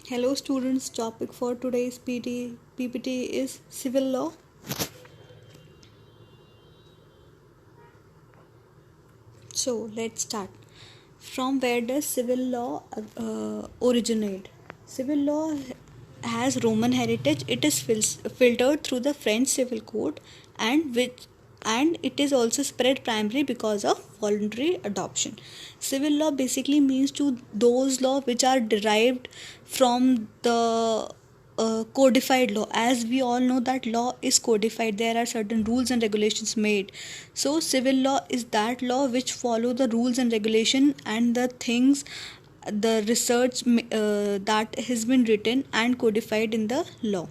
Hello students, topic for today's PPT is civil law. So let's start. From where does civil law originate? Civil law has Roman heritage. It is filtered through the French Civil Code and it is also spread primarily because of voluntary adoption. Civil law basically means to those laws which are derived from the codified law. As we all know that law is codified, there are certain rules and regulations made. So civil law is that law which follow the rules and regulation and the things, the research that has been written and codified in the law.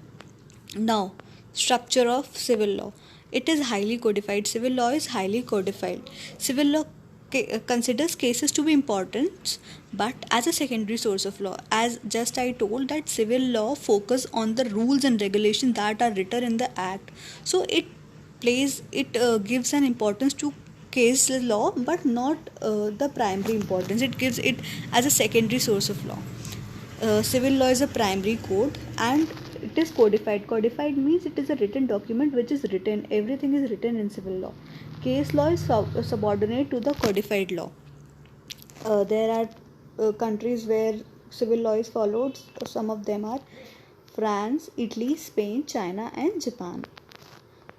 Now, structure of civil law. It is highly codified. Civil law is highly codified. Civil law considers cases to be important but as a secondary source of law. As just I told that civil law focus on the rules and regulations that are written in the act. So it gives an importance to case law but not the primary importance. It gives it as a secondary source of law. Civil law is a primary code and it is codified. Codified means it is a written document which is written. Everything is written in civil law. Case law is subordinate to the codified law. There are countries where civil law is followed. Some of them are France, Italy, Spain, China and Japan.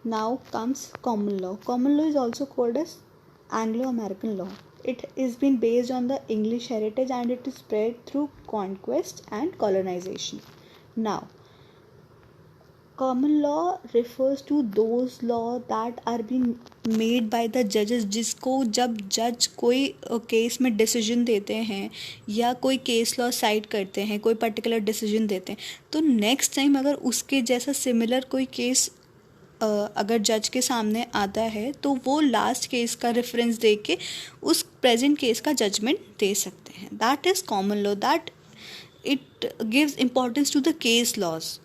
Now comes common law. Common law is also called as Anglo-American law. It is been based on the English heritage and it is spread through conquest and colonization. Now, common law refers to those law that are being made by the judges. जिसको जब जज कोई case में decision देते हैं या कोई case law side करते हैं, कोई पर्टिकुलर डिसीजन देते हैं, तो नेक्स्ट टाइम अगर उसके जैसा सिमिलर कोई केस अगर जज के सामने आता है तो वो लास्ट केस का रेफरेंस दे के उस प्रेजेंट केस का जजमेंट दे सकते हैं. That is common law. That it gives importance to the case laws.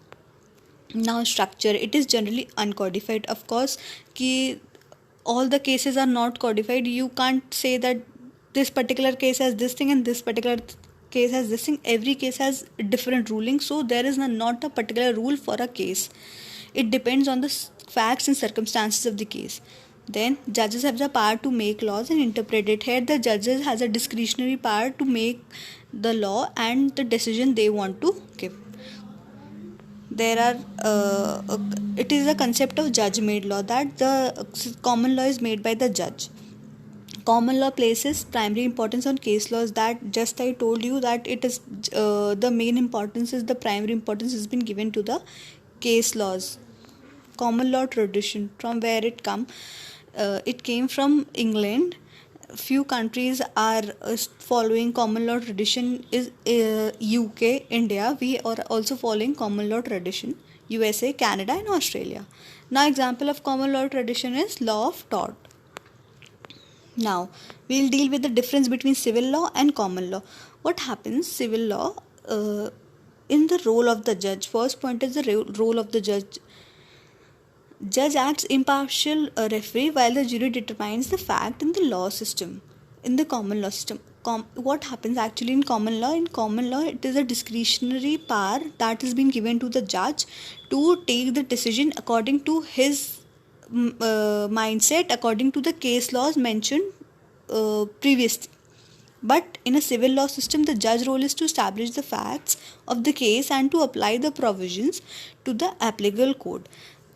Now structure, it is generally uncodified. Of course कि all the cases are not codified. You can't say that this particular case has this thing and this particular case has this thing. Every case has different ruling, so there is not a particular rule for a case. It depends on the facts and circumstances of the case. Then judges have the power to make laws and interpret it. Here the judges has a discretionary power to make the law and the decision they want to give. There are it is a concept of judge made law, that the common law is made by the judge. Common law places primary importance on case laws. That just I told you that it is the main importance is the primary importance has been given to the case laws. Common law tradition, from where it came from England. Few countries are following common law tradition is UK, India. We are also following common law tradition. USA, Canada and Australia. Now example of common law tradition is law of tort. Now we'll deal with the difference between civil law and common law. What happens? Civil law in the role of the judge. First point is the role of the judge. Judge acts impartial referee while the jury determines the fact in the law system. In the common law system, what happens actually in common law? In common law, it is a discretionary power that has been given to the judge to take the decision according to his mindset, according to the case laws mentioned previously. But in a civil law system, the judge role is to establish the facts of the case and to apply the provisions to the applicable code.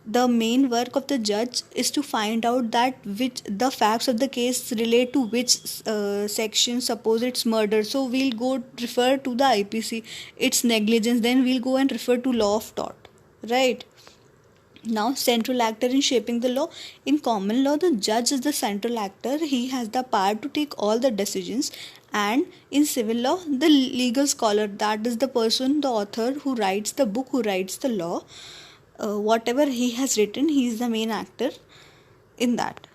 The main work of the judge is to find out that which the facts of the case relate to which section. Suppose it's murder, so we'll go refer to the IPC. It's negligence, then we'll go and refer to law of tort, right? Now central actor in shaping the law. In common law, the judge is the central actor. He has the power to take all the decisions. And in civil law, the legal scholar, that is the person, the author who writes the book, who writes the law, whatever he has written, he is the main actor in that.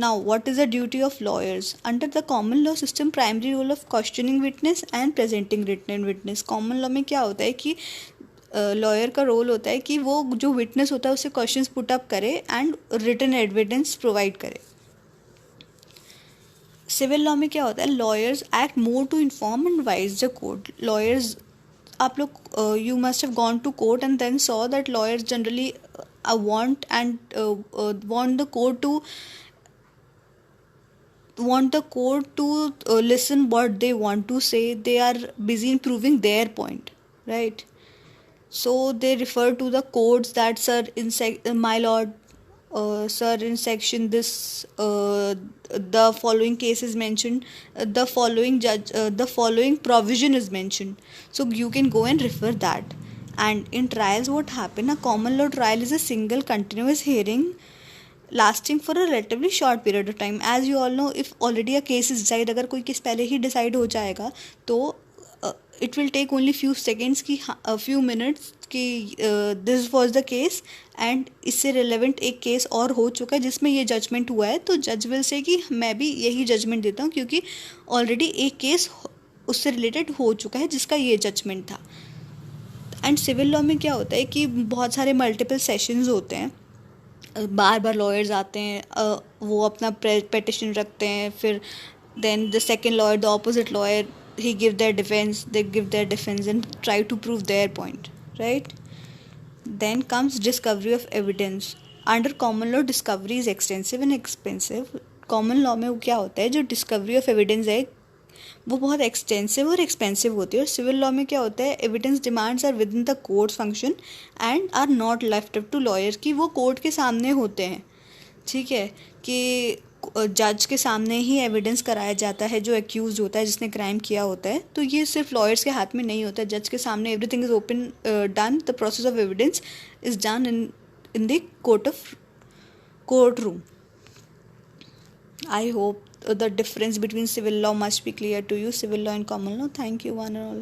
Now, what is the duty of lawyers? Under the common law system, primary role of questioning witness and presenting written witness. Common law में क्या होता है कि lawyer का role होता है कि वो जो विटनेस होता है उससे क्वेश्चंस पुट अप करे एंड रिटन एविडेंस प्रोवाइड करे. सिविल लॉ में क्या होता है? Lawyers act more to inform and advise the court. Lawyers आप लोग you must have gone to court and then saw that lawyers generally want the court to listen what they want to say. They are busy in proving their point, right? So they refer to the courts that, sir, my lord, sir, in section this, the following case is mentioned, the following provision is mentioned. So you can go and refer that. And in trials, what happened? A common law trial is a single continuous hearing lasting for a relatively short period of time. As you all know, if already a case is decided, अगर कोई case पहले ही decide हो जाएगा तो it will take only few seconds की few minutes कि this was the case and इससे relevant एक केस और हो चुका है जिसमें ये जजमेंट हुआ है, तो जज विल से कि मैं भी यही जजमेंट देता हूँ क्योंकि ऑलरेडी एक केस उससे रिलेटेड हो चुका है जिसका ये जजमेंट था. एंड सिविल लॉ में क्या होता है कि बहुत सारे मल्टीपल सेशंस होते हैं, बार बार लॉयर्स आते हैं, वो अपना पेटिशन रखते हैं, फिर then the second lawyer, the opposite lawyer, he give their defense, they give their defense and try to prove their point, right? Then comes discovery of evidence. Under common law, discovery is extensive and expensive. Common law में वो क्या होता है, जो discovery of evidence है वो बहुत extensive और एक्सपेंसिव होती है. और सिविल लॉ में क्या होता है, evidence demands are within the court function and are not left up to lawyer, कि वो कोर्ट के सामने होते हैं, ठीक है, कि जज के सामने ही एविडेंस कराया जाता है जो एक्यूज होता है, जिसने क्राइम किया होता है. तो ये सिर्फ लॉयर्स के हाथ में नहीं होता है, जज के सामने everything is open done, the process of evidence is done in the court room. I hope the difference between civil law must be clear to you, civil law and common law. Thank you one and all.